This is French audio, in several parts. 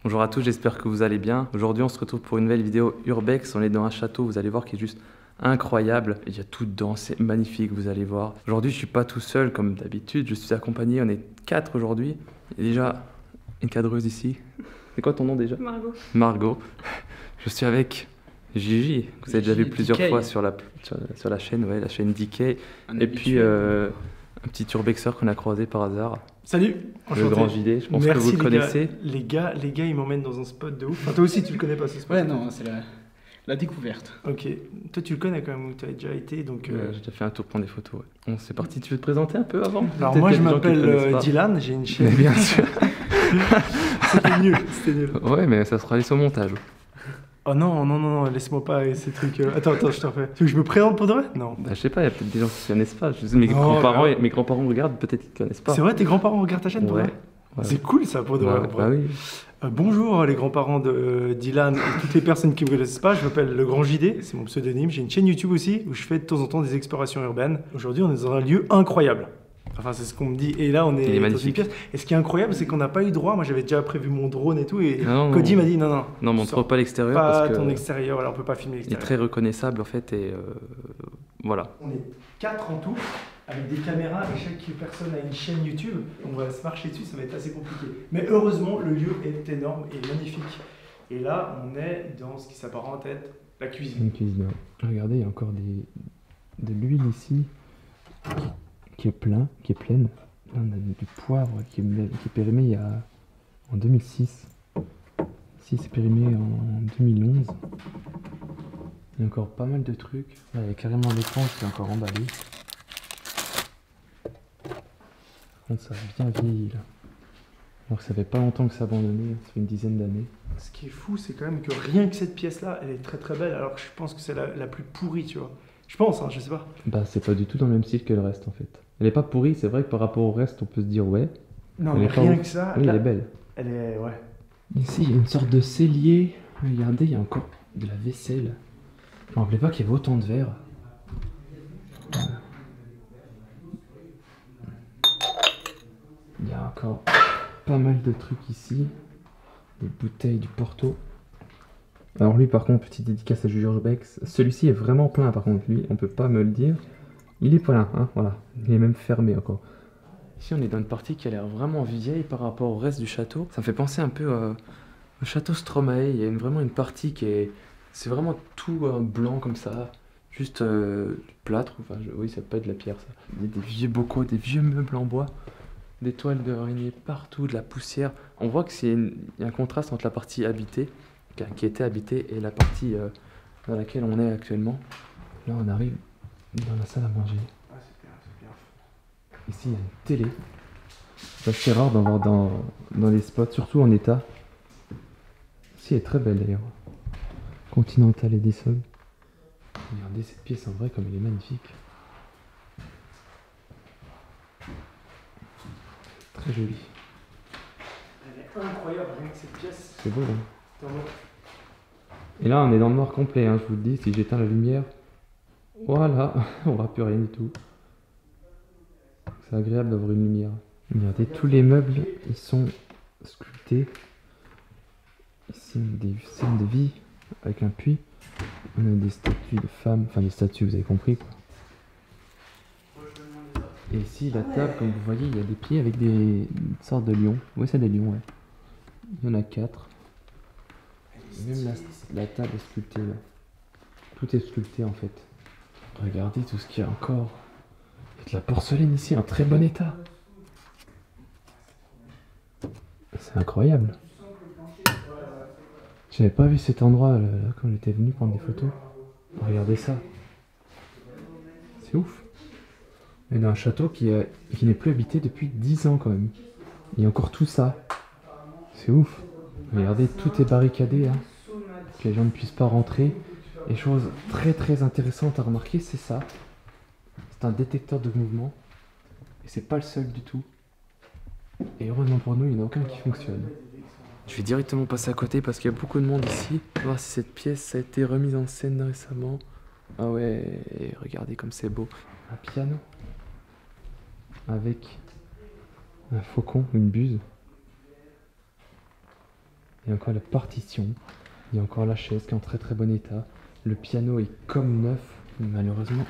Bonjour à tous, j'espère que vous allez bien. Aujourd'hui, on se retrouve pour une nouvelle vidéo Urbex. On est dans un château, vous allez voir, qui est juste incroyable. Il y a tout dedans, c'est magnifique, vous allez voir. Aujourd'hui, je suis pas tout seul comme d'habitude, je suis accompagné, on est 4 aujourd'hui. Il y a déjà une cadreuse ici. C'est quoi ton nom déjà? Margot. Margot. Je suis avec Gigi, que vous avez déjà vu plusieurs fois sur la chaîne, ouais, la chaîne DK. Et puis un petit urbexeur qu'on a croisé par hasard. Salut, Le enchanté. grand JD, je pense que Merci vous le connaissez. Les gars, ils m'emmènent dans un spot de ouf. Enfin, toi aussi, tu le connais pas ce spot? Ouais, non, c'est la découverte. Ok. Toi, tu le connais quand même, où tu as déjà été, donc... J'ai déjà fait un tour prendre des photos. Ouais. Bon, c'est parti, tu veux te présenter un peu avant? Alors Peut-être moi, qu'il y je a des gens qui le connaissent m'appelle pas. Dylan, j'ai une Mais chaîne... bien sûr. C'était nul, c'était nul. Ouais, mais ça sera laissé au montage. Oh non, non, non, non, laisse-moi pas ces trucs... Attends, je t'en fais. Tu veux que je me présente pour de vrai? Non. Bah, je sais pas, il y a peut-être des gens qui ne connaissent pas. Je sais, mes Non, grands-parents bah- mes grands-parents regardent, peut-être qu'ils ne connaissent pas. C'est vrai, tes grands-parents regardent ta chaîne, pour Ouais. vrai? Ouais. C'est cool, ça, pour de vrai. Bah oui. Bonjour les grands-parents de Dylan et toutes les personnes qui ne me connaissent pas, je m'appelle Le Grand JD, c'est mon pseudonyme. J'ai une chaîne YouTube aussi où je fais de temps en temps des explorations urbaines. Aujourd'hui, on est dans un lieu incroyable. Enfin, c'est ce qu'on me dit. Et là, on Il est est dans magnifique. une pièce. Et ce qui est incroyable, c'est qu'on n'a pas eu droit. Moi, j'avais déjà prévu mon drone et tout. Et Non, Cody non. m'a dit non, non. Non, montre sors pas l'extérieur pas parce que ton extérieur, alors on peut pas filmer il est l'extérieur. très reconnaissable en fait et voilà. On est 4 en tout, avec des caméras, et chaque personne a une chaîne YouTube. On va se marcher dessus, ça va être assez compliqué. Mais heureusement, le lieu est énorme et magnifique. Et là, on est dans ce qui s'apparente à être la cuisine. Une cuisine. Regardez, il y a encore de l'huile ici qui est pleine. Là, on a du poivre qui est périmé en 2006. Ici, c'est périmé en 2011. Il y a encore pas mal de trucs. Là, il y a carrément l'écran qui est encore emballé. Par contre, ça a bien vieilli là. Alors que ça fait pas longtemps que c'est abandonné, ça fait une dizaine d'années. Ce qui est fou, c'est quand même que rien que cette pièce-là, elle est très très belle, alors que je pense que c'est la plus pourrie, tu vois. Je pense, hein, je sais pas. Bah, c'est pas du tout dans le même style que le reste en fait. Elle est pas pourrie, c'est vrai que par rapport au reste, on peut se dire ouais. Non, Elle mais est pas rien ouf. que ça, Oui, là, elle est belle. elle est, ouais. Ici, il y a une sorte de cellier. Regardez, il y a encore de la vaisselle. Je me rappelais pas qu'il y avait autant de verre. Il y a encore pas mal de trucs ici. Des bouteilles du Porto. Alors lui, par contre, petite dédicace à Jules Urbex. Celui-ci est vraiment plein, par contre. Lui, on peut pas me le dire. Il est plein, hein, voilà. Il est même fermé encore. Ici, on est dans une partie qui a l'air vraiment vieille par rapport au reste du château. Ça me fait penser un peu au château Stromae. Il y a vraiment une partie qui est... C'est vraiment tout blanc comme ça. Juste du plâtre. Enfin, oui, ça peut être de la pierre, ça. Il y a des vieux bocaux, des vieux meubles en bois. Des toiles d'araignée partout, de la poussière. On voit qu'il y a un contraste entre la partie habitée, qui était habitée, et la partie dans laquelle on est actuellement. Là, on arrive dans la salle à manger. Ah, c'est bien. Ici, il y a une télé. C'est assez rare d'en voir dans les spots, surtout en état. Ici, elle est très belle d'ailleurs. Continental et des sols. Regardez cette pièce en vrai comme elle est magnifique. Très jolie. Elle est incroyable, rien que cette pièce. C'est beau, hein. Dans le- Et là, on est dans le noir complet, hein, je vous le dis. Si j'éteins la lumière, voilà, on voit plus rien du tout. C'est agréable d'avoir une lumière. Regardez, tous les meubles, ils sont sculptés. Ici, on a des scènes de vie avec un puits. On a des statues de femmes, enfin des statues, vous avez compris quoi. Et ici, la table, comme vous voyez, il y a des pieds avec une sorte de lions. Oui, c'est des lions, ouais. Il y en a 4. Même la table est sculptée là. Tout est sculpté en fait. Regardez tout ce qu'il y a encore. Il y a de la porcelaine ici en très bon état. C'est incroyable. J'avais pas vu cet endroit là, quand j'étais venu prendre des photos. Regardez ça. C'est ouf. Et dans un château qui n'est plus habité depuis 10 ans quand même. Il y a encore tout ça. C'est ouf. Regardez, tout est barricadé, hein, que les gens ne puissent pas rentrer. Et chose très très intéressante à remarquer, c'est ça. C'est un détecteur de mouvement. Et c'est pas le seul du tout. Et heureusement pour nous, il n'y en a aucun qui fonctionne. Je vais directement passer à côté parce qu'il y a beaucoup de monde ici. On va voir si cette pièce a été remise en scène récemment. Ah ouais, regardez comme c'est beau. Un piano. Avec un faucon, une buse. Il y a encore la partition. Il y a encore la chaise qui est en très très bon état. Le piano est comme neuf, malheureusement.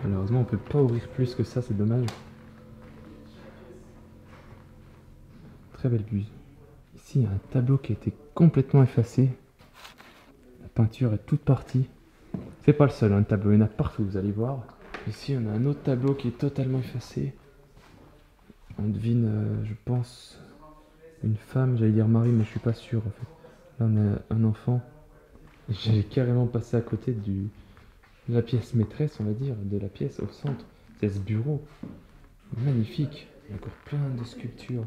Malheureusement, on peut pas ouvrir plus que ça, c'est dommage. Très belle buse. Ici, il y a un tableau qui a été complètement effacé. La peinture est toute partie. C'est pas le seul, un tableau, il y en a partout, vous allez voir. Ici, on a un autre tableau qui est totalement effacé. On devine, je pense, une femme, j'allais dire Marie, mais je suis pas sûr en fait. Là, on a un enfant. J'ai carrément passé à côté de la pièce maîtresse, on va dire, de la pièce au centre. C'est ce bureau. Magnifique. Il y a encore plein de sculptures.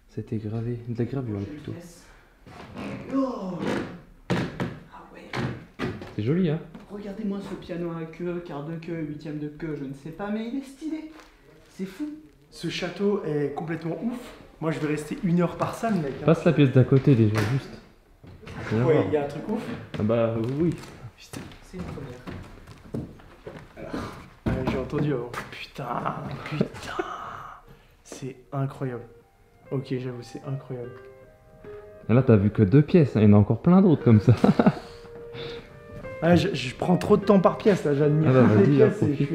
C'était gravé, de la gravure plutôt. Oh ah ouais. C'est joli, hein? Regardez-moi ce piano à queue, quart de queue, huitième de queue, je ne sais pas, mais il est stylé. C'est fou. Ce château est complètement ouf. Moi, je vais rester 1 heure par salle, mec. Passe la pièce d'à côté déjà, juste. Viens Ouais, voir. il y a un truc ouf. Ah bah oui. Putain, C'est une première. j'ai entendu avant. Putain. C'est incroyable. Ok, j'avoue, c'est incroyable. Et là, t'as vu que 2 pièces, hein. Il y en a encore plein d'autres comme ça. Ah, je prends trop de temps par pièce, là, j'admire Ah bah, les vas-y, là, pièces. profite.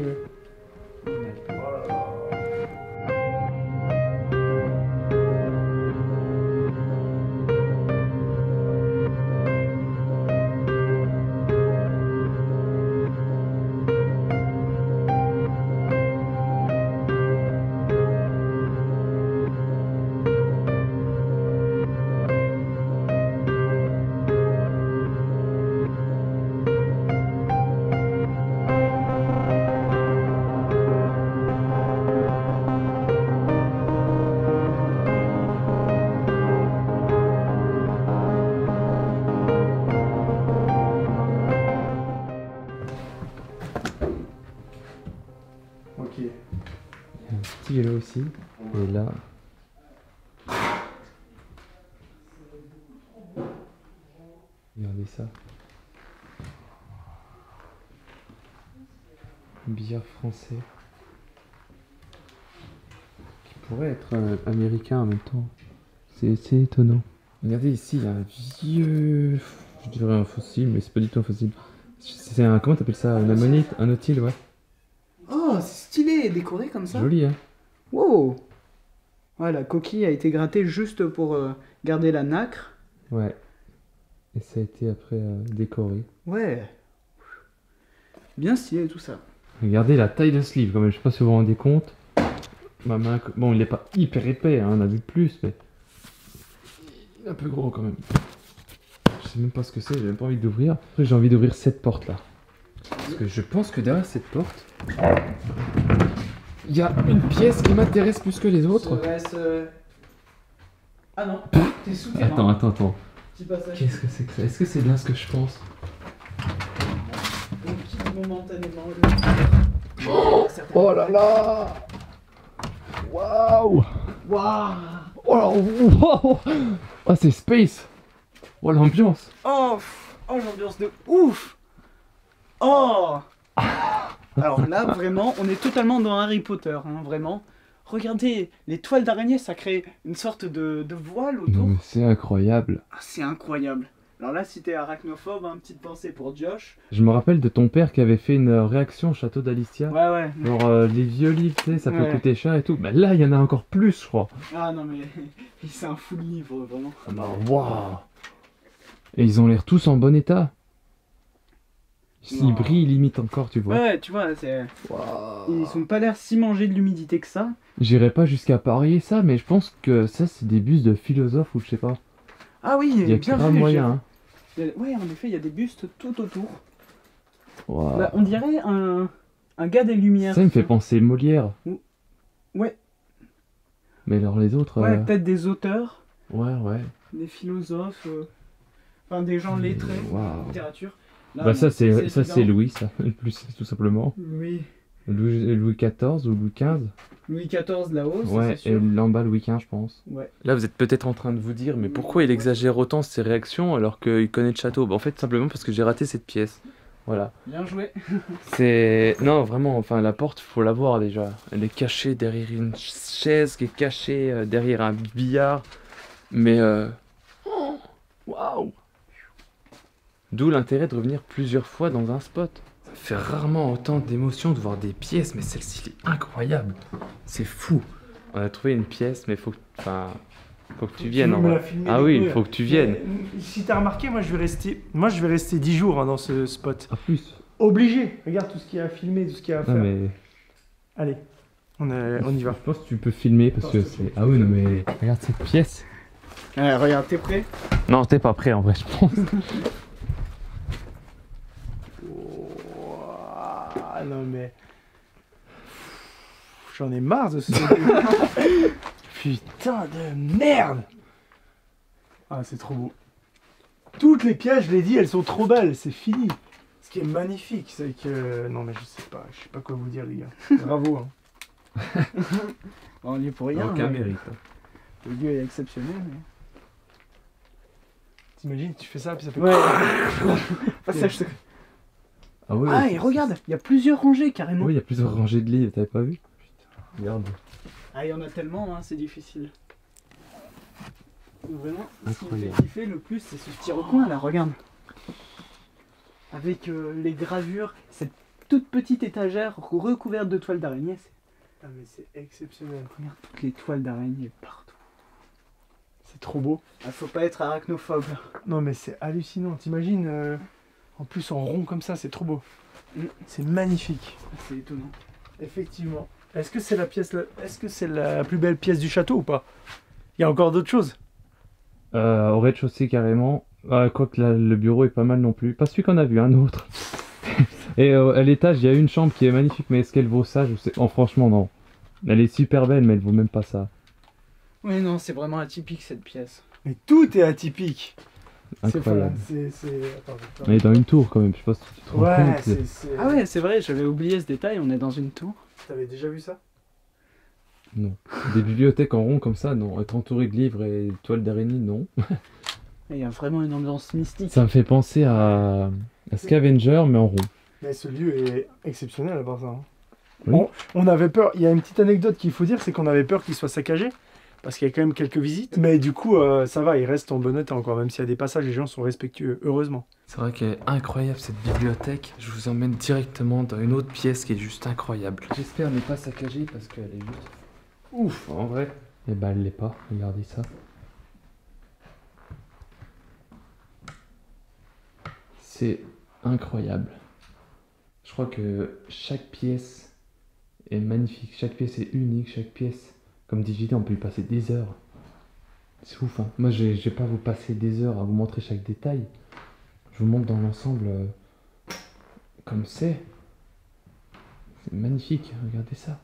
Ok. Il y a un stylo aussi. Et là. Regardez ça. Billard français. Qui pourrait être américain en même temps. C'est étonnant. Regardez ici, il y a un vieux. Je dirais un fossile, mais c'est pas du tout un fossile. C'est un. Comment t'appelles ça? Un ammonite? Un otile, ouais. Oh, c'est stylé, décoré comme ça. Joli, hein? Wow. Ouais, la coquille a été grattée juste pour garder la nacre. Ouais. Et ça a été après décoré. Ouais. Bien stylé tout ça. Regardez la taille de ce livre, quand même. Je sais pas si vous vous rendez compte. Ma main. Bon, il est pas hyper épais, hein, on a vu plus, mais. Il est un peu gros quand même. Je sais même pas ce que c'est, j'ai même pas envie d'ouvrir. Après, j'ai envie d'ouvrir cette porte là. Parce que je pense que derrière cette porte, il y a une pièce qui m'intéresse plus que les autres. Ah non, t'es sous Attends. Petit passage. Qu'est-ce que c'est que ça? Est-ce que c'est bien ce que je pense? On quitte momentanément Oh là là! Waouh! Waouh. Oh, oh c'est space! Oh l'ambiance! Oh, oh l'ambiance de ouf. Oh. Alors là, vraiment, on est totalement dans Harry Potter, hein, vraiment. Regardez, les toiles d'araignée, ça crée une sorte de voile Non autour. mais c'est incroyable. Ah, c'est incroyable. Alors là, si t'es arachnophobe, hein, petite pensée pour Josh. Je me rappelle de ton père qui avait fait une réaction au château d'Alicia. Ouais. Genre les vieux livres, tu sais, ça peut Ouais. coûter cher et tout. Mais là, il y en a encore plus, je crois. Ah non, mais c'est un fou de livre, vraiment. Ah bah, waouh! Et ils ont l'air tous en bon état. S'ils Non. brillent limite encore, tu vois. Ouais, tu vois, c'est... Ils sont pas l'air si mangés de l'humidité que ça. J'irai pas jusqu'à parier ça, mais je pense que ça, c'est des bustes de philosophes ou je sais pas. Ah oui, Il y a bien grave vu. moyen, hein. Ouais, en effet, il y a des bustes tout autour. Waouh. Bah, on dirait un gars des Lumières. Ça, il me fait penser Molière. Ouais, Mais alors les autres... ouais, peut-être des auteurs, Ouais. des philosophes, enfin des gens lettrés en Waouh. littérature. Là, Bah ça, bon, c'est évident. Louis, ça, plus tout simplement. Oui, Louis XIV ou Louis XV. Louis XIV là-haut, ça, Ouais, c'est et sûr. là en bas, Louis XV, je pense. Ouais. Là, vous êtes peut-être en train de vous dire, mais pourquoi il exagère autant ses réactions alors qu'il connaît le château? Bah, en fait, simplement parce que j'ai raté cette pièce. Voilà. Bien joué. C'est... Non, vraiment, enfin, la porte, faut la voir déjà. Elle est cachée derrière une chaise, qui est cachée derrière un billard. Mais... oh, waouh! D'où l'intérêt de revenir plusieurs fois dans un spot. Ça fait rarement autant d'émotions de voir des pièces, mais celle-ci, elle est incroyable. C'est fou. On a trouvé une pièce, mais faut que... Enfin... Faut que tu viennes en vrai. Ah oui, il faut que tu viennes. Si t'as remarqué, moi je vais rester 10 jours hein, dans ce spot. Ah plus. Obligé. Regarde tout ce qu'il y a à filmer, tout ce qu'il y a à Non faire. mais... Allez, on y va. Je pense que tu peux filmer parce que c'est... Ah oui, non mais... Regarde cette pièce. Regarde, t'es prêt? Non, t'es pas prêt en vrai, je pense. Ouah, non mais... J'en ai marre de ce... Putain de merde! Ah, c'est trop beau. Toutes les pièces, je l'ai dit, elles sont trop belles, c'est fini. Ce qui est magnifique, c'est que... Non mais je sais pas quoi vous dire les gars. Bravo. Hein. On y est pour rien. Aucun hein. mérite. Le lieu est exceptionnel. Mais... T'imagines, tu fais ça, puis ça fait... Ouais. Passage secret. Ah oui, Ah, et regarde, il y a plusieurs rangées carrément. oui, il y a plusieurs rangées de livres, t'avais pas vu? Putain, regarde. Ah, il y en a tellement, hein, c'est difficile. Vraiment, ce qui me Incroyable. fait kiffer le plus, c'est ce petit recoin là, regarde. Avec les gravures, cette toute petite étagère recouverte de toiles d'araignée. Ah mais c'est exceptionnel. Regarde toutes les toiles d'araignée partout. C'est trop beau. Ah, faut pas être arachnophobe. Non mais c'est hallucinant, t'imagines en plus en rond comme ça, c'est trop beau. Mm. C'est magnifique. C'est étonnant. Effectivement. Est-ce que c'est la plus belle pièce du château ou pas? Il y a encore d'autres choses. Au rez-de-chaussée carrément. Quoique le bureau est pas mal non plus. Pas celui qu'on a vu, un autre. Et à l'étage, il y a une chambre qui est magnifique, mais est-ce qu'elle vaut ça? Je sais... Oh, franchement, non. Elle est super belle, mais elle vaut même pas ça. Oui, non, c'est vraiment atypique cette pièce. Mais tout est atypique. Incroyable. Attends. On est dans une tour quand même, je sais pas si tu te rends Ouais, compte. c'est... Ah ouais, c'est vrai, j'avais oublié ce détail, on est dans une tour. T'avais déjà vu ça? Non. Des bibliothèques en rond comme ça, non. Être entouré de livres et de toiles d'araignée, non. Il y a vraiment une ambiance mystique. Ça me fait penser à Scavenger, mais en rond. Mais ce lieu est exceptionnel à part ça. Hein. Oui. On avait peur, il y a une petite anecdote qu'il faut dire, c'est qu'on avait peur qu'il soit saccagé. Parce qu'il y a quand même quelques visites. Mais du coup, ça va, il reste en bon état encore. Même s'il y a des passages, les gens sont respectueux, heureusement. C'est vrai qu'elle est incroyable cette bibliothèque. Je vous emmène directement dans une autre pièce qui est juste incroyable. J'espère ne pas saccagée parce qu'elle est juste ouf en vrai. Et bah elle l'est pas, regardez ça. C'est incroyable. Je crois que chaque pièce est magnifique, chaque pièce est unique, chaque pièce, comme dit JD, on peut y passer des heures. C'est ouf, hein. Moi je vais pas vous passer des heures à vous montrer chaque détail. Je vous montre dans l'ensemble comme c'est. C'est magnifique, regardez ça.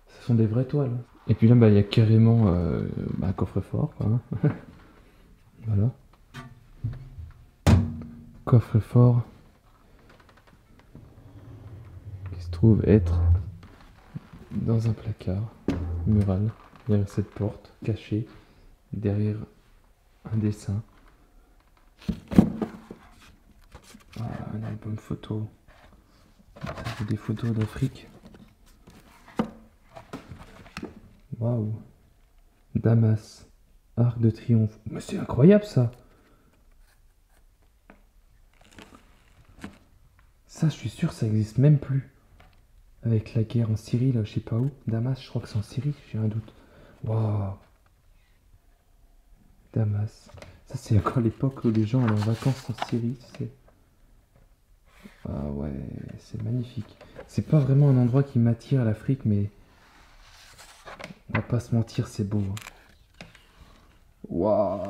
Ce sont des vraies toiles. Et puis là, bah, il y a carrément un coffre-fort, quoi, hein. Voilà. Coffre-fort qui se trouve être dans un placard mural, derrière cette porte, cachée, derrière un dessin. Un album photo. Ça fait des photos d'Afrique. Waouh. Damas. Arc de triomphe. Mais c'est incroyable ça. Ça, je suis sûr, ça existe même plus. Avec la guerre en Syrie, là, je sais pas où. Damas, je crois que c'est en Syrie, j'ai un doute. Waouh. Damas. Ça, c'est encore l'époque où les gens allaient en vacances en Syrie, tu sais. Ah ouais, c'est magnifique. C'est pas vraiment un endroit qui m'attire, l'Afrique, mais... On va pas se mentir, c'est beau. Waouh.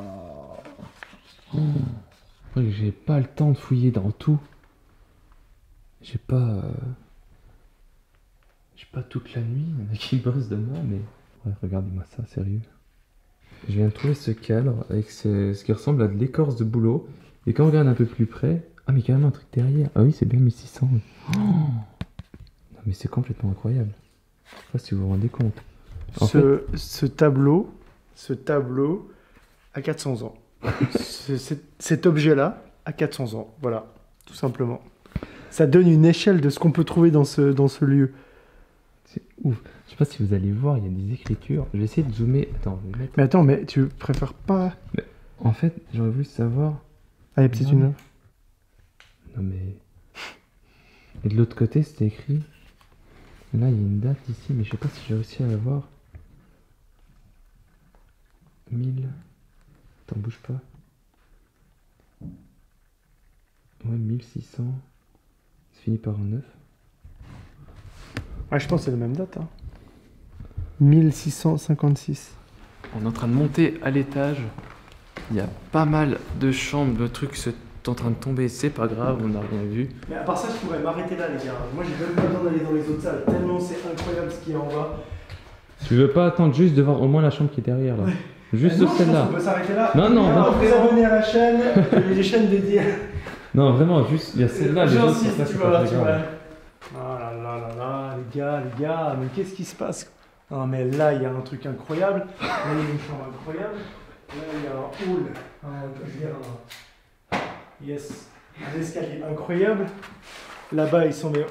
J'ai pas le temps de fouiller dans tout. J'ai pas toute la nuit, il y en a qui bossent demain, mais... Ouais, regardez-moi ça, sérieux. Je viens de trouver ce cadre avec ce qui ressemble à de l'écorce de bouleau. Et quand on regarde un peu plus près... Ah, mais carrément un truc derrière. Ah oui, c'est bien 1600. Oui. Oh non, mais c'est complètement incroyable. Je sais pas si vous vous rendez compte. Ce tableau a 400 ans. Cet objet-là a 400 ans, voilà. tout simplement. Ça donne une échelle de ce qu'on peut trouver dans ce lieu. C'est ouf. Je sais pas si vous allez voir, il y a des écritures. Je vais essayer de zoomer. Attends, je vais mettre... Mais attends, mais tu préfères pas... En fait, j'aurais voulu savoir... Ah, il y a peut-être une... Non mais... Et de l'autre côté, c'était écrit... Là, il y a une date ici, mais je sais pas si j'ai réussi à la voir. 1000... Attends, bouge pas. Ouais, 1600... Ça finit par un 9. Ah, je pense que c'est la même date. Hein. 1656. On est en train de monter à l'étage. Il y a pas mal de chambres, de trucs sont en train de tomber. C'est pas grave, on n'a rien vu. Mais à part ça, je pourrais m'arrêter là, les gars. Moi, j'ai même pas besoin d'aller dans les autres salles. Tellement c'est incroyable ce qu'il y a en bas. Tu veux pas attendre juste de voir au moins la chambre qui est derrière là? Juste Non, je pense celle-là. qu'on peut s'arrêter là. Non, non, alors, non. vous abonnez à la chaîne, les chaînes dédiées. Non, vraiment, juste, il y a celle-là. Les autres, J'insiste, ça, tu c'est vois, pas tu très vois. grave. Oh là là là là, les gars, mais qu'est-ce qui se passe? Non, mais là, il y a un truc incroyable. Là, il y a une chambre incroyable. Là, il y a un hall. Je veux dire, yes, un escalier incroyable. Là-bas, ils sont mais...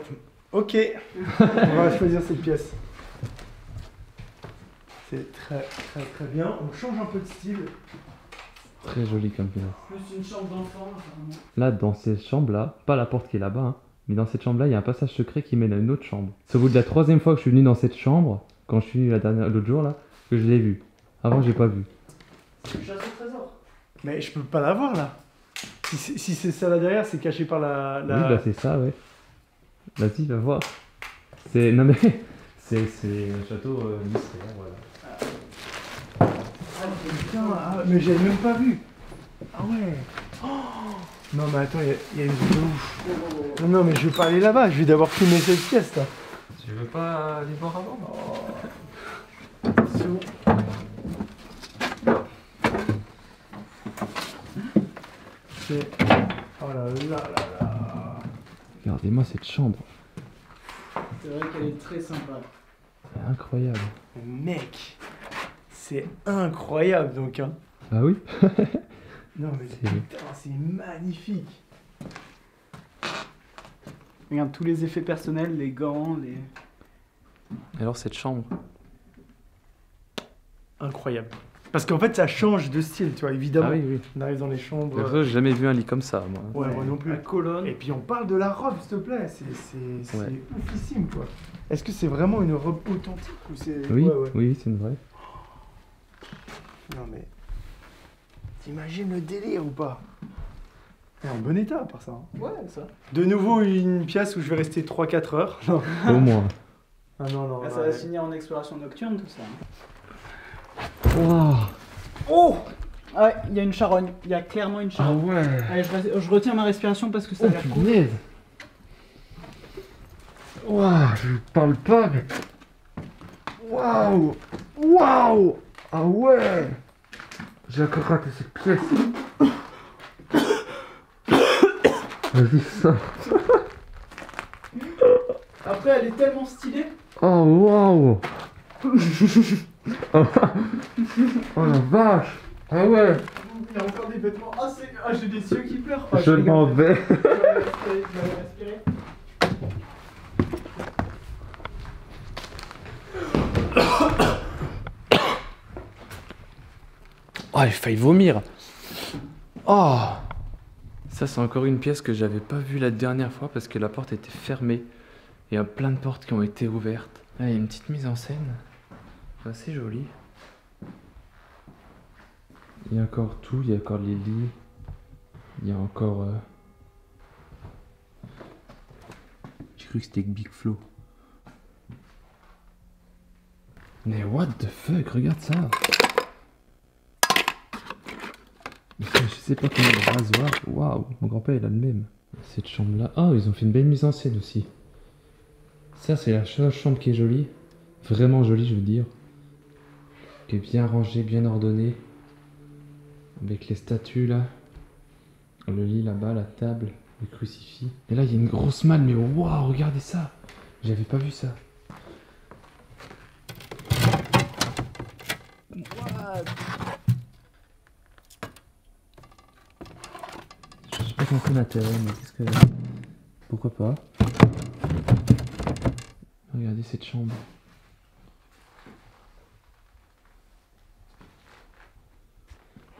Ok, on va choisir cette pièce. C'est très très très bien. On change un peu de style. Très joli comme pièce. Plus une chambre d'enfant, apparemment. Là, dans cette chambre-là, pas la porte qui est là-bas, hein, mais dans cette chambre-là, il y a un passage secret qui mène à une autre chambre. C'est au bout de la 3e fois que je suis venu dans cette chambre, quand je suis venu l'autre jour là, que je l'ai vu. Avant, j'ai pas vu. C'est le château trésor. Mais je peux pas la voir là. Si c'est ça là derrière, c'est caché par la... Oui, bah c'est ça, ouais. Vas-y, va voir. C'est... Non mais... c'est un château mystère, voilà. Ah, putain, ah, mais j'avais même pas vu. Ah ouais. Oh non mais attends, il y a une vue de ouf. Non, non mais je vais pas aller là-bas, je vais d'abord filmer cette pièce là. Tu veux pas aller voir avant? C'est où? C'est... Oh là là là là. Regardez-moi cette chambre. C'est vrai qu'elle est très sympa. C'est incroyable. Mec, c'est incroyable donc hein. Ah oui? Non mais C'est- putain, c'est magnifique. Regarde tous les effets personnels, les gants, les... Alors cette chambre? Incroyable. Parce qu'en fait ça change de style, tu vois, évidemment. Ah oui, oui. On arrive dans les chambres. Perso, j'ai jamais vu un lit comme ça, moi. Ouais, moi non plus. La colonne. Et puis on parle de la robe, s'il te plaît. C'est Ouais. oufissime, quoi. Est-ce que c'est vraiment une robe authentique ou c'est... Oui, Ouais, ouais. oui, c'est une vraie. Non mais... T'imagines le délire ou pas? Elle est en bon état, à part ça. Hein. Ouais, ça. De nouveau, une pièce où je vais rester 3-4 heures. Non. Au moins. Ah non, non. Là, ça va se finir en exploration nocturne, tout ça. Waouh! Oh! Ah ouais, il y a une charogne. Il y a clairement une Ah charogne. ouais! Allez, je retiens ma respiration parce que ça Oh a l'air cool. punaise! Waouh, je parle pas, mais... Waouh! Waouh! Ah ouais! J'ai encore raté cette pièce. Vas-y, ça. Après, elle est tellement stylée. Oh waouh! Oh la vache! Ah ouais! Il y a encore des vêtements. Ah, j'ai des yeux qui pleurent. Ah, Je m'en vais. Je vais respirer. Oh, j'ai failli vomir. Oh! Ça, c'est encore une pièce que j'avais pas vue la dernière fois parce que la porte était fermée. Il y a plein de portes qui ont été ouvertes. Là, il y a une petite mise en scène. C'est assez joli. Il y a encore tout. Il y a encore les lits. Il y a encore... J'ai cru que c'était Big Flo. Mais what the fuck, regarde ça. Je sais pas comment le rasoir. Waouh, mon grand-père il a le même. Cette chambre là. Oh, ils ont fait une belle mise en scène aussi. Ça, c'est la seule chambre qui est jolie. Vraiment jolie, je veux dire. Qui est bien rangée, bien ordonnée. Avec les statues là. Le lit là-bas, la table, le crucifix. Et là, il y a une grosse malle, mais waouh, regardez ça. J'avais pas vu ça. Je sais pas aucun intérêt, mais qu'est-ce que... Pourquoi pas? Regardez cette chambre.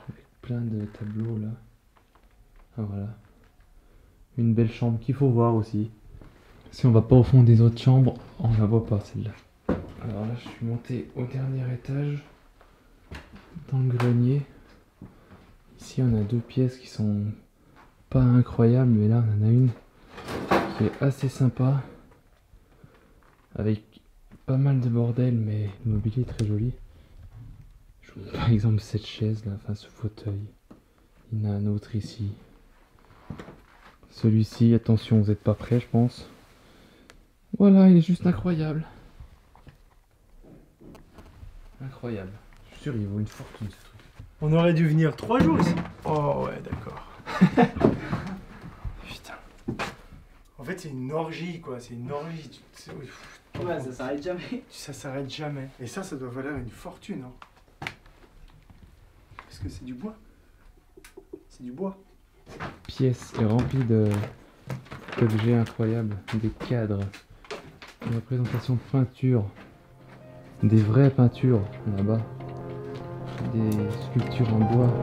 Avec plein de tableaux là. Ah voilà. Une belle chambre qu'il faut voir aussi. Si on va pas au fond des autres chambres, on la voit pas celle-là. Alors là, je suis monté au dernier étage, dans le grenier. Ici, on a deux pièces qui sont pas incroyables, mais là, on en a une qui est assez sympa, avec pas mal de bordel, mais le mobilier est très joli. Par exemple, cette chaise là, enfin ce fauteuil. Il y en a un autre ici. Celui-ci, attention, vous n'êtes pas prêts, je pense. Voilà, il est juste incroyable. Incroyable. Je suis sûr, il vaut une fortune ce truc. On aurait dû venir 3 jours ici. Oh ouais, d'accord. Putain. En fait, c'est une orgie, quoi. C'est une orgie. Ouais, ça s'arrête jamais. Ça s'arrête jamais. Et ça doit valoir une fortune. Hein. Est-ce que c'est du bois? C'est du bois. Pièce est remplie d'objets incroyables, des cadres, une représentation de peinture, des vraies peintures là-bas, des sculptures en bois.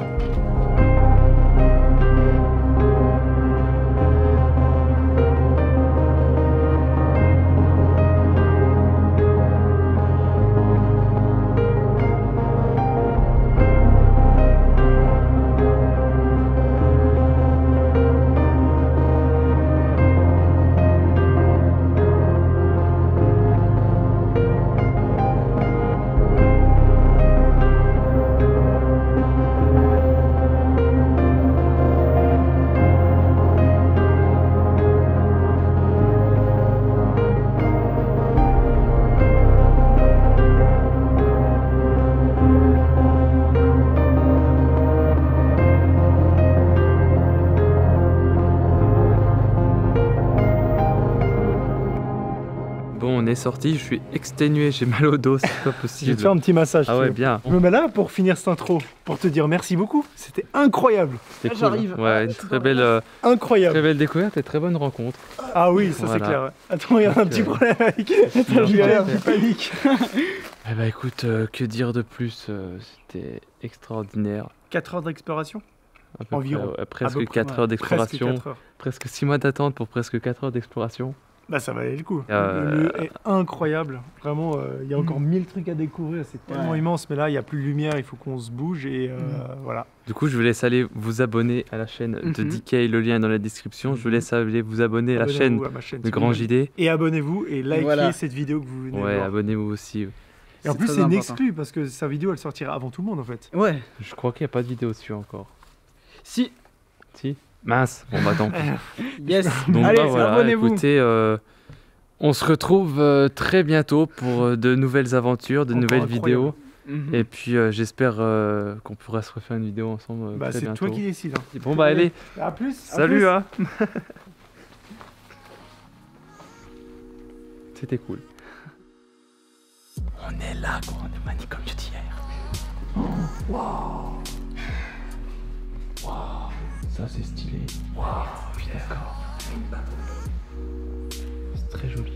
Bon, on est sorti, je suis exténué, j'ai mal au dos, c'est pas Je vais possible. te faire un petit massage. Ah tu ouais, veux. bien. Je me mets là pour finir cette intro, pour te dire merci beaucoup. C'était incroyable. C'était cool. J'arrive. Ouais, une très belle Incroyable. découverte et très bonne rencontre. Ah oui, ça Voilà. c'est clair. Attends, il y a un petit problème avec. Attends, Non, j'ai non, un non. petit panique. Eh bah écoute, que dire de plus, c'était extraordinaire. 4 heures d'exploration. À peu Environ. près, ouais, À presque peu près, 4 heures Presque d'exploration, 4 heures. presque 6 mois d'attente pour presque 4 heures d'exploration. Bah ça valait le coup. Euh, Le lieu est incroyable. Vraiment, il y a encore 1000 trucs à découvrir. C'est tellement Ouais. immense, mais là, il n'y a plus de lumière. Il faut qu'on se bouge et voilà. Du coup, je vous laisse aller vous abonner à la chaîne de Mhm. DK, le lien est dans la description. Je vous laisse aller vous abonner à la chaîne Abonnez-vous à ma chaîne. de Grand JD. Et abonnez-vous et likez Voilà. cette vidéo que vous venez de Ouais, voir. abonnez-vous aussi. Et en C'est plus, très c'est une important. exclue parce que sa vidéo, elle sortira avant tout le monde en fait. Ouais. Je crois qu'il n'y a pas de vidéo dessus encore. Si. Si? Mince, bon bah tant pis. Yes. Donc Allez, bah, voilà, abonnez-vous. écoutez, on se retrouve très bientôt pour de nouvelles aventures, de Encore nouvelles incroyable. vidéos. Mhm. Et puis j'espère qu'on pourra se refaire une vidéo ensemble Bah, très c'est bientôt. toi qui décides. Hein. Bon bah allez, À plus. à salut plus. hein. C'était cool. On est là quoi, on est manie comme je dis hier. Waouh. Ça c'est stylé. Waouh, d'accord. C'est très joli.